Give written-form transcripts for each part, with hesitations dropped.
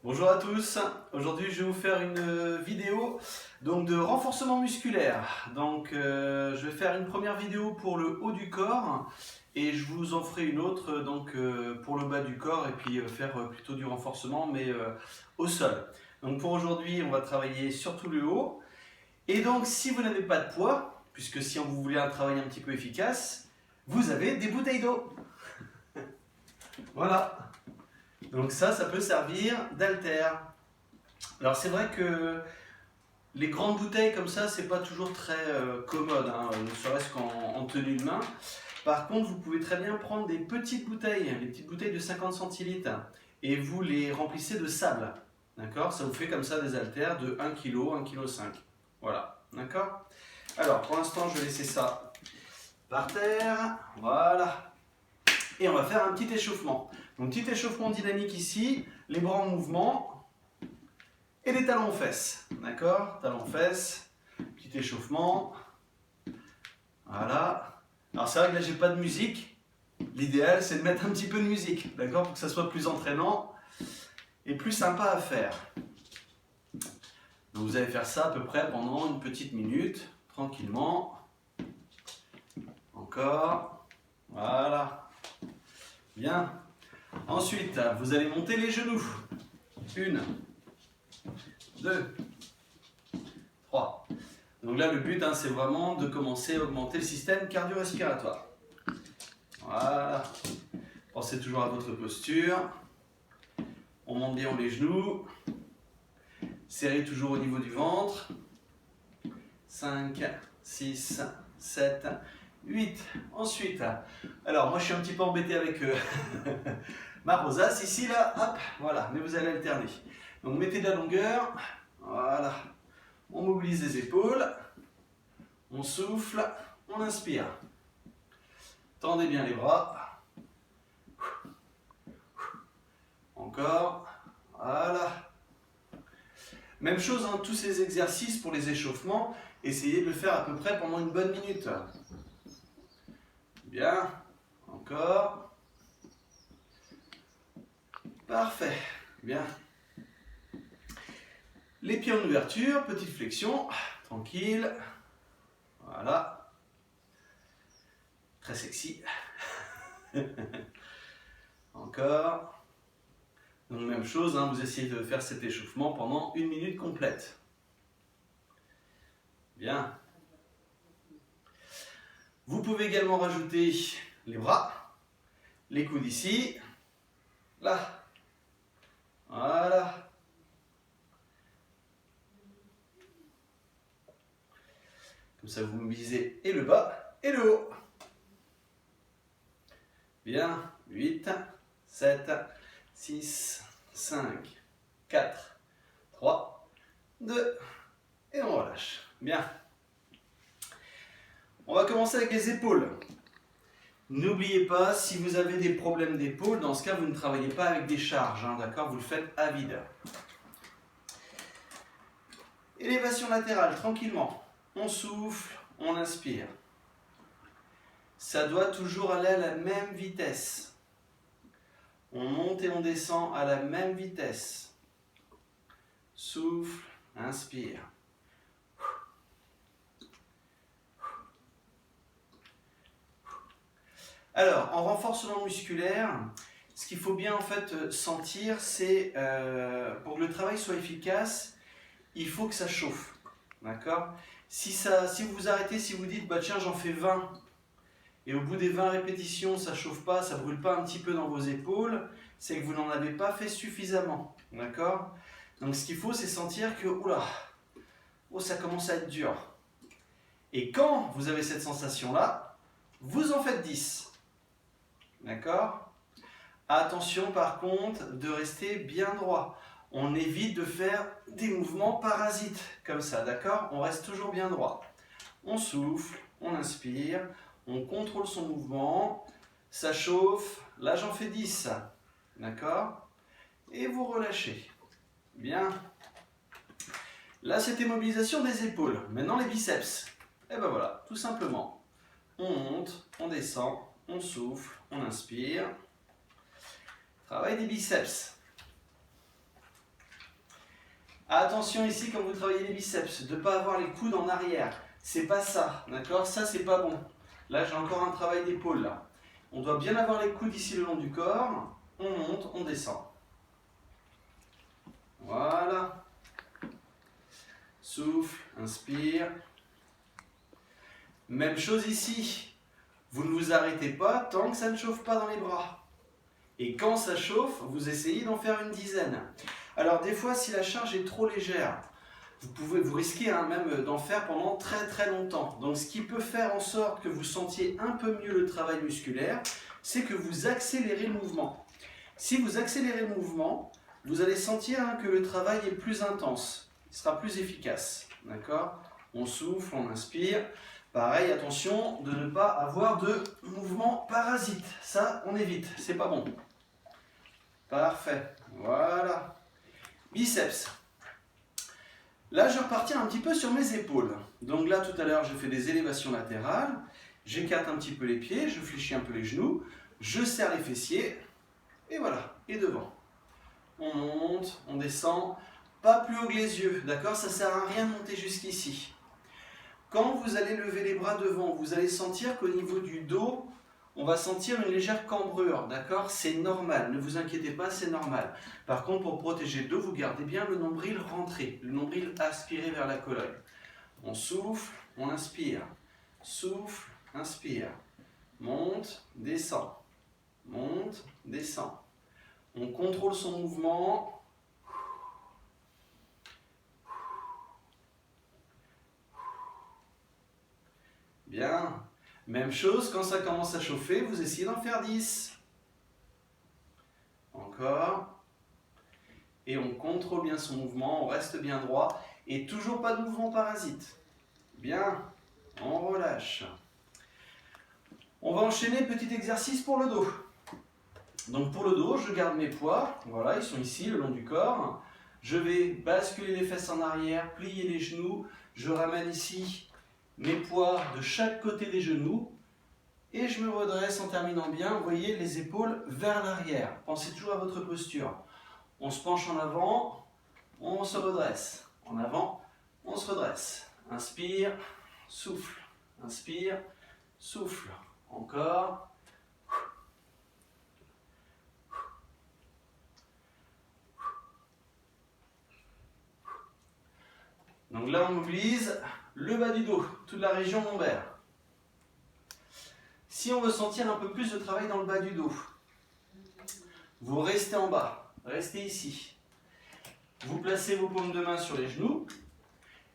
Bonjour à tous, aujourd'hui je vais vous faire une vidéo de renforcement musculaire. Je vais faire une première vidéo pour le haut du corps et je vous en ferai une autre pour le bas du corps et puis faire plutôt du renforcement mais au sol. Donc pour aujourd'hui on va travailler surtout le haut et donc si vous n'avez pas de poids, puisque si vous voulez un travail un petit peu efficace, vous avez des bouteilles d'eau. Voilà. Donc ça peut servir d'haltère. Alors c'est vrai que les grandes bouteilles comme ça, c'est pas toujours très commode, ne serait-ce qu'en tenue de main. Par contre, vous pouvez très bien prendre des petites bouteilles, les petites bouteilles de 50 centilitres, et vous les remplissez de sable. D'accord? Ça vous fait comme ça des haltères de 1 kg, 1,5 kg. Voilà. D'accord? Alors, pour l'instant, je vais laisser ça par terre. Voilà. Et on va faire un petit échauffement. Donc, petit échauffement dynamique ici, les bras en mouvement et les talons aux fesses. D'accord? Talons aux fesses, petit échauffement. Voilà. Alors, c'est vrai que là, j'ai pas de musique. L'idéal, c'est de mettre un petit peu de musique, d'accord? Pour que ça soit plus entraînant et plus sympa à faire. Donc, vous allez faire ça à peu près pendant une petite minute, tranquillement. Encore. Voilà. Bien. Ensuite, vous allez monter les genoux. 1, 2, 3. Donc là, le but, c'est vraiment de commencer à augmenter le système cardio-respiratoire. Voilà. Pensez toujours à votre posture. On monte bien les genoux. Serrez toujours au niveau du ventre. 5, 6, 7, 8. Ensuite, alors moi je suis un petit peu embêté avec ma rosace ici, là, hop, voilà, mais vous allez alterner. Donc mettez de la longueur, voilà. On mobilise les épaules, on souffle, on inspire. Tendez bien les bras. Encore, voilà. Même chose, tous ces exercices pour les échauffements, essayez de le faire à peu près pendant une bonne minute. Bien, encore. Parfait, bien. Les pieds en ouverture, petite flexion, tranquille. Voilà. Très sexy. Encore. Donc même chose, vous essayez de faire cet échauffement pendant une minute complète. Bien. Vous pouvez également rajouter les bras, les coudes ici, là. Voilà. Comme ça, vous mobilisez et le bas et le haut. Bien. 8, 7, 6, 5, 4, 3, 2, et on relâche. Bien. On va commencer avec les épaules. N'oubliez pas, si vous avez des problèmes d'épaule, dans ce cas, vous ne travaillez pas avec des charges, d'accord? Vous le faites à vide. Élévation latérale, tranquillement. On souffle, on inspire. Ça doit toujours aller à la même vitesse. On monte et on descend à la même vitesse. Souffle, inspire. Alors, en renforcement musculaire, ce qu'il faut bien en fait sentir, c'est pour que le travail soit efficace, il faut que ça chauffe. D'accord? Si vous vous arrêtez, si vous dites, bah tiens, j'en fais 20, et au bout des 20 répétitions, ça ne chauffe pas, ça ne brûle pas un petit peu dans vos épaules, c'est que vous n'en avez pas fait suffisamment. D'accord? Donc ce qu'il faut, c'est sentir que, oula, oh, ça commence à être dur. Et quand vous avez cette sensation-là, vous en faites 10. D'accord? Attention par contre de rester bien droit. On évite de faire des mouvements parasites comme ça, d'accord? On reste toujours bien droit. On souffle, on inspire, on contrôle son mouvement, ça chauffe. Là j'en fais 10, d'accord? Et vous relâchez. Bien. Là c'était mobilisation des épaules. Maintenant les biceps. Et ben voilà, tout simplement. On monte, on descend, on souffle, on inspire. Travail des biceps. Attention ici quand vous travaillez les biceps, de ne pas avoir les coudes en arrière. C'est pas ça, d'accord? Ça, c'est pas bon. Là, j'ai encore un travail d'épaule, là. On doit bien avoir les coudes ici le long du corps. On monte, on descend. Voilà. Souffle, inspire. Même chose ici. Vous ne vous arrêtez pas tant que ça ne chauffe pas dans les bras. Et quand ça chauffe, vous essayez d'en faire une dizaine. Alors des fois, si la charge est trop légère, vous risquez même d'en faire pendant très très longtemps. Donc ce qui peut faire en sorte que vous sentiez un peu mieux le travail musculaire, c'est que vous accélérez le mouvement. Si vous accélérez le mouvement, vous allez sentir que le travail est plus intense. Il sera plus efficace. D'accord? On souffle, on inspire. Pareil, attention de ne pas avoir de mouvement parasite. Ça, on évite, c'est pas bon. Parfait, voilà. Biceps. Là, je repartis un petit peu sur mes épaules. Donc là, tout à l'heure, j'ai fait des élévations latérales. J'écarte un petit peu les pieds, je fléchis un peu les genoux. Je serre les fessiers. Et voilà, et devant. On monte, on descend. Pas plus haut que les yeux, d'accord? Ça ne sert à rien de monter jusqu'ici. Quand vous allez lever les bras devant, vous allez sentir qu'au niveau du dos, on va sentir une légère cambrure, d'accord? C'est normal, ne vous inquiétez pas, c'est normal. Par contre, pour protéger le dos, vous gardez bien le nombril rentré, le nombril aspiré vers la colonne. On souffle, on inspire. Souffle, inspire. Monte, descend. Monte, descend. On contrôle son mouvement. Bien. Même chose, quand ça commence à chauffer, vous essayez d'en faire 10. Encore. Et on contrôle bien son mouvement, on reste bien droit. Et toujours pas de mouvement parasite. Bien. On relâche. On va enchaîner, petit exercice pour le dos. Donc pour le dos, je garde mes poids. Voilà, ils sont ici, le long du corps. Je vais basculer les fesses en arrière, plier les genoux. Je ramène ici mes poids de chaque côté des genoux et je me redresse en terminant bien. Vous voyez les épaules vers l'arrière. Pensez toujours à votre posture. On se penche en avant, on se redresse. En avant, on se redresse. Inspire, souffle. Inspire, souffle. Encore. Donc là, on mobilise le bas du dos, toute la région lombaire. Si on veut sentir un peu plus de travail dans le bas du dos, vous restez en bas, restez ici. Vous placez vos paumes de main sur les genoux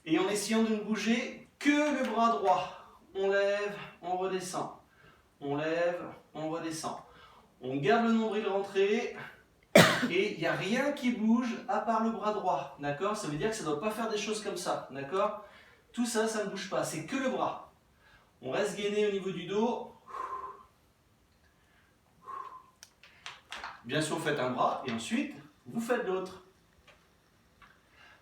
et en essayant de ne bouger que le bras droit. On lève, on redescend. On lève, on redescend. On garde le nombril rentré et il n'y a rien qui bouge à part le bras droit. D'accord? Ça veut dire que ça ne doit pas faire des choses comme ça. D'accord? Tout ça, ça ne bouge pas. C'est que le bras. On reste gainé au niveau du dos. Bien sûr, vous faites un bras et ensuite, vous faites l'autre.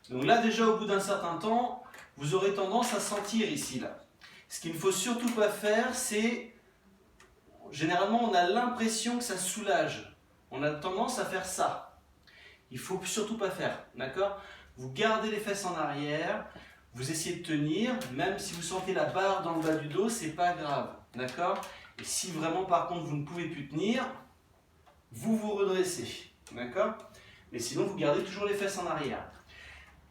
Donc là, déjà, au bout d'un certain temps, vous aurez tendance à sentir ici, là. Ce qu'il ne faut surtout pas faire, c'est... Généralement, on a l'impression que ça soulage. On a tendance à faire ça. Il ne faut surtout pas faire, d'accord? Vous gardez les fesses en arrière, vous essayez de tenir, même si vous sentez la barre dans le bas du dos, c'est pas grave, d'accord? Et si vraiment, par contre, vous ne pouvez plus tenir, vous vous redressez, d'accord? Mais sinon, vous gardez toujours les fesses en arrière.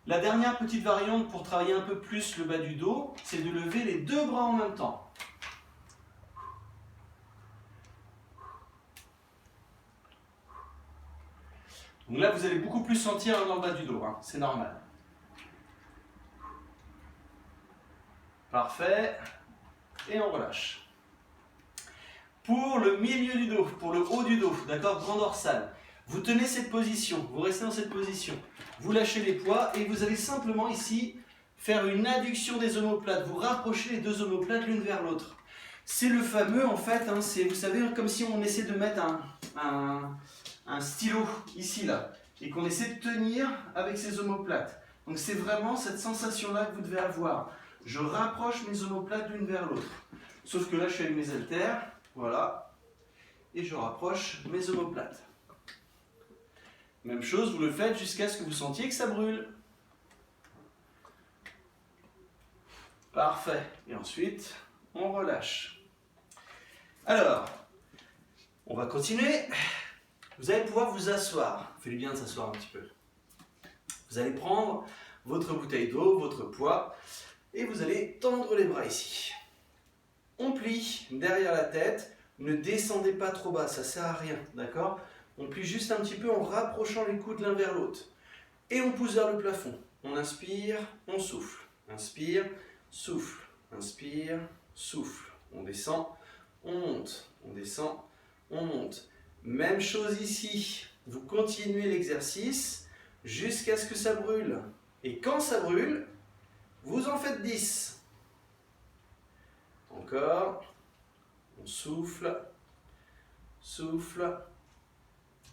La dernière petite variante pour travailler un peu plus le bas du dos, c'est de lever les deux bras en même temps. Donc là, vous allez beaucoup plus sentir dans le bas du dos, hein, c'est normal. Parfait. Et on relâche. Pour le milieu du dos, pour le haut du dos, d'accord, grand dorsal, vous tenez cette position, vous restez dans cette position. Vous lâchez les poids et vous allez simplement ici faire une adduction des omoplates. Vous rapprochez les deux omoplates l'une vers l'autre. C'est le fameux, en fait, hein, c'est, vous savez, comme si on essaie de mettre un stylo ici, là, et qu'on essaie de tenir avec ses omoplates. Donc c'est vraiment cette sensation-là que vous devez avoir. Je rapproche mes omoplates l'une vers l'autre. Sauf que là, je suis avec mes haltères, voilà, et je rapproche mes omoplates. Même chose, vous le faites jusqu'à ce que vous sentiez que ça brûle. Parfait. Et ensuite, on relâche. Alors, on va continuer. Vous allez pouvoir vous asseoir. Faites bien de s'asseoir un petit peu. Vous allez prendre votre bouteille d'eau, votre poids, et vous allez tendre les bras ici. On plie derrière la tête. Ne descendez pas trop bas, ça ne sert à rien, d'accord? On plie juste un petit peu en rapprochant les coudes l'un vers l'autre. Et on pousse vers le plafond. On inspire, on souffle. Inspire, souffle. Inspire, souffle. On descend, on monte. On descend, on monte. Même chose ici. Vous continuez l'exercice jusqu'à ce que ça brûle. Et quand ça brûle, vous en faites 10. Encore. On souffle, souffle,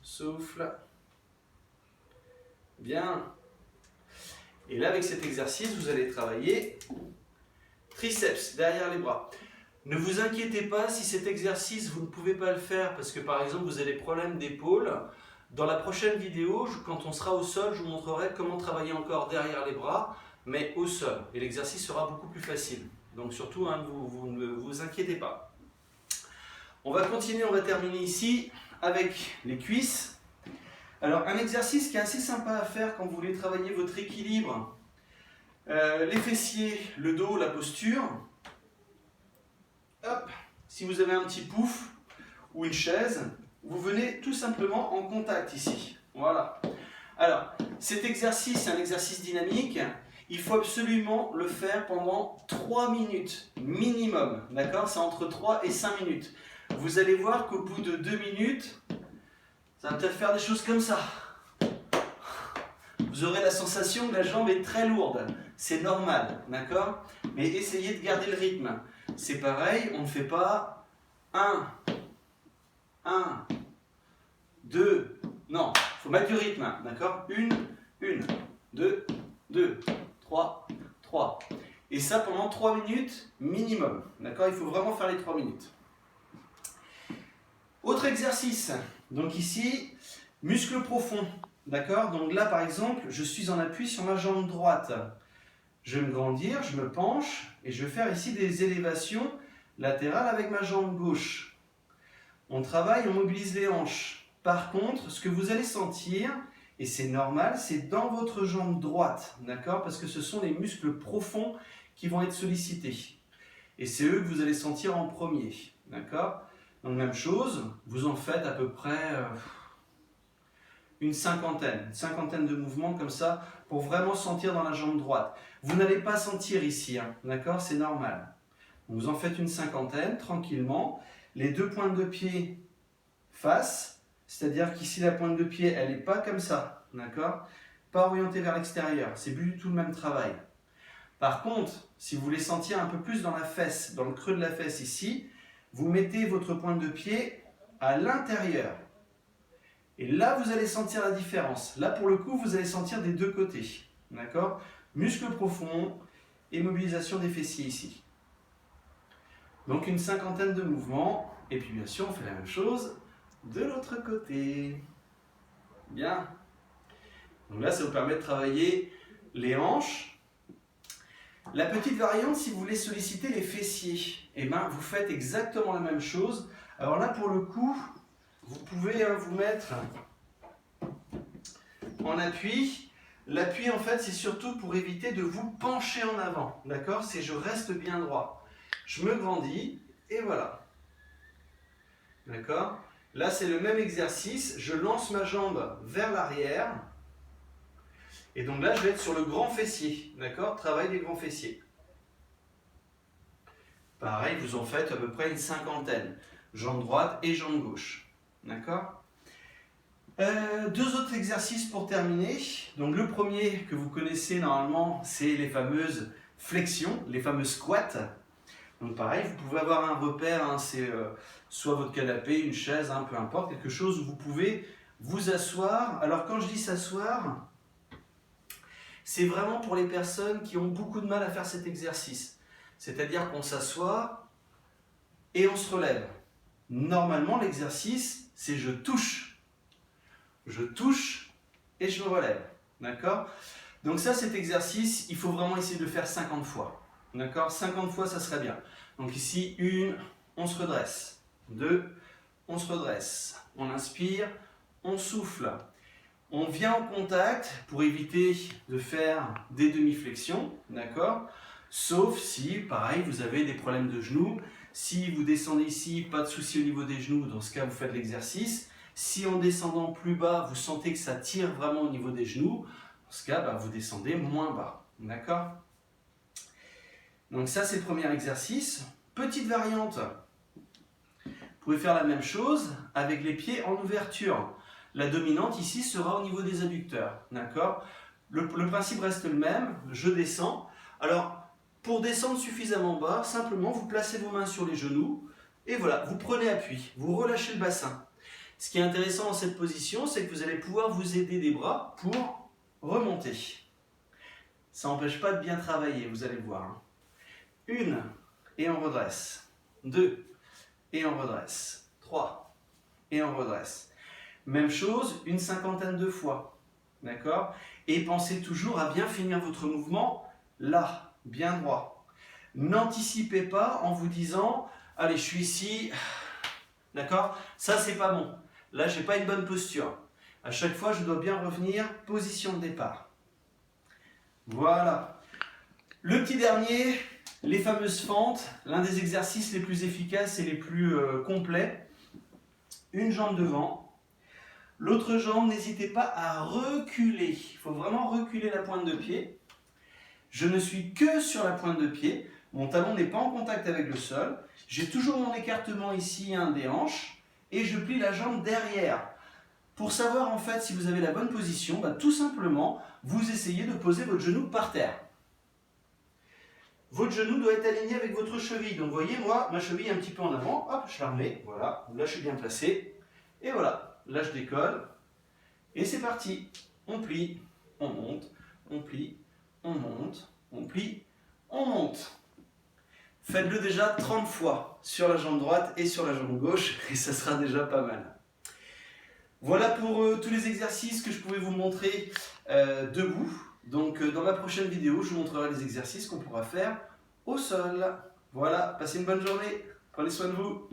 souffle. Bien. Et là, avec cet exercice, vous allez travailler triceps, derrière les bras. Ne vous inquiétez pas si cet exercice, vous ne pouvez pas le faire parce que par exemple, vous avez des problèmes d'épaule. Dans la prochaine vidéo, quand on sera au sol, je vous montrerai comment travailler encore derrière les bras, mais au sol. Et l'exercice sera beaucoup plus facile. Donc surtout, vous ne vous inquiétez pas. On va continuer, on va terminer ici avec les cuisses. Alors un exercice qui est assez sympa à faire quand vous voulez travailler votre équilibre, les fessiers, le dos, la posture. Hop, si vous avez un petit pouf ou une chaise, vous venez tout simplement en contact ici. Voilà. Alors cet exercice, c'est un exercice dynamique. Il faut absolument le faire pendant 3 minutes minimum. D'accord? C'est entre 3 et 5 minutes. Vous allez voir qu'au bout de 2 minutes, ça va peut-être faire des choses comme ça. Vous aurez la sensation que la jambe est très lourde. C'est normal, d'accord? Mais essayez de garder le rythme. C'est pareil, on ne fait pas 1, 2, non, il faut mettre du rythme, d'accord? 1, 2, 3, 3. Et ça pendant 3 minutes minimum, d'accord? Il faut vraiment faire les 3 minutes. Autre exercice, donc ici, muscle profond, d'accord? Donc là par exemple, je suis en appui sur ma jambe droite. Je vais me grandir, je me penche et je vais faire ici des élévations latérales avec ma jambe gauche. On travaille, on mobilise les hanches. Par contre, ce que vous allez sentir, et c'est normal, c'est dans votre jambe droite, d'accord? Parce que ce sont les muscles profonds qui vont être sollicités. Et c'est eux que vous allez sentir en premier, d'accord? Donc même chose, vous en faites à peu près une cinquantaine de mouvements comme ça pour vraiment sentir dans la jambe droite. Vous n'allez pas sentir ici, hein, d'accord? C'est normal. Vous en faites une cinquantaine tranquillement. Les deux pointes de pied face, c'est-à-dire qu'ici la pointe de pied, elle n'est pas comme ça, d'accord? Pas orientée vers l'extérieur, c'est plus du tout le même travail. Par contre, si vous voulez sentir un peu plus dans la fesse, dans le creux de la fesse ici, vous mettez votre pointe de pied à l'intérieur. Et là, vous allez sentir la différence. Là, pour le coup, vous allez sentir des deux côtés. D'accord? Muscle profond et mobilisation des fessiers ici. Donc, une cinquantaine de mouvements. Et puis, bien sûr, on fait la même chose de l'autre côté. Bien. Donc là, ça vous permet de travailler les hanches. La petite variante, si vous voulez solliciter les fessiers, eh ben, vous faites exactement la même chose. Alors là, pour le coup, vous pouvez vous mettre en appui. L'appui, en fait, c'est surtout pour éviter de vous pencher en avant. D'accord? C'est je reste bien droit. Je me grandis et voilà. D'accord? Là, c'est le même exercice. Je lance ma jambe vers l'arrière. Et donc là, je vais être sur le grand fessier. D'accord? Travail des grands fessiers. Pareil, vous en faites à peu près une cinquantaine. Jambe droite et jambe gauche. D'accord? Deux autres exercices pour terminer. Donc le premier que vous connaissez normalement, c'est les fameuses flexions, les fameux squats. Donc pareil, vous pouvez avoir un repère, hein, c'est soit votre canapé, une chaise, hein, peu importe, quelque chose où vous pouvez vous asseoir. Alors quand je dis s'asseoir, c'est vraiment pour les personnes qui ont beaucoup de mal à faire cet exercice. C'est-à-dire qu'on s'assoit et on se relève. Normalement, l'exercice, c'est je touche. Je touche et je me relève. D'accord? Donc ça, cet exercice, il faut vraiment essayer de le faire 50 fois. D'accord, 50 fois, ça serait bien. Donc ici, 1, on se redresse. 2, on se redresse. On inspire, on souffle. On vient en contact pour éviter de faire des demi-flexions, d'accord? Sauf si, pareil, vous avez des problèmes de genoux. Si vous descendez ici, pas de souci au niveau des genoux, dans ce cas, vous faites l'exercice. Si en descendant plus bas, vous sentez que ça tire vraiment au niveau des genoux, dans ce cas, vous descendez moins bas, d'accord? Donc ça, c'est le premier exercice. Petite variante, vous pouvez faire la même chose avec les pieds en ouverture. La dominante ici sera au niveau des adducteurs, d'accord? Le principe reste le même, je descends. Alors, pour descendre suffisamment bas, simplement vous placez vos mains sur les genoux et voilà, vous prenez appui, vous relâchez le bassin. Ce qui est intéressant dans cette position, c'est que vous allez pouvoir vous aider des bras pour remonter. Ça n'empêche pas de bien travailler, vous allez voir. 1, et on redresse. 2, et on redresse. 3, et on redresse. Même chose, une cinquantaine de fois. D'accord? Et pensez toujours à bien finir votre mouvement là, bien droit. N'anticipez pas en vous disant « Allez, je suis ici. » D'accord? Ça, c'est pas bon. Là, j'ai pas une bonne posture. À chaque fois, je dois bien revenir, position de départ. Voilà. Le petit dernier, les fameuses fentes, l'un des exercices les plus efficaces et les plus complets. Une jambe devant, l'autre jambe, n'hésitez pas à reculer. Il faut vraiment reculer la pointe de pied. Je ne suis que sur la pointe de pied. Mon talon n'est pas en contact avec le sol. J'ai toujours mon écartement ici des hanches et je plie la jambe derrière. Pour savoir en fait si vous avez la bonne position, tout simplement, vous essayez de poser votre genou par terre. Votre genou doit être aligné avec votre cheville. Donc vous voyez, moi, ma cheville est un petit peu en avant. Hop, je la remets. Voilà, là je suis bien placé. Et voilà, là je décolle. Et c'est parti. On plie, on monte, on plie, on monte, on plie, on monte. Faites-le déjà 30 fois sur la jambe droite et sur la jambe gauche et ça sera déjà pas mal. Voilà pour tous les exercices que je pouvais vous montrer debout. Donc dans ma prochaine vidéo, je vous montrerai les exercices qu'on pourra faire au sol. Voilà, passez une bonne journée. Prenez soin de vous.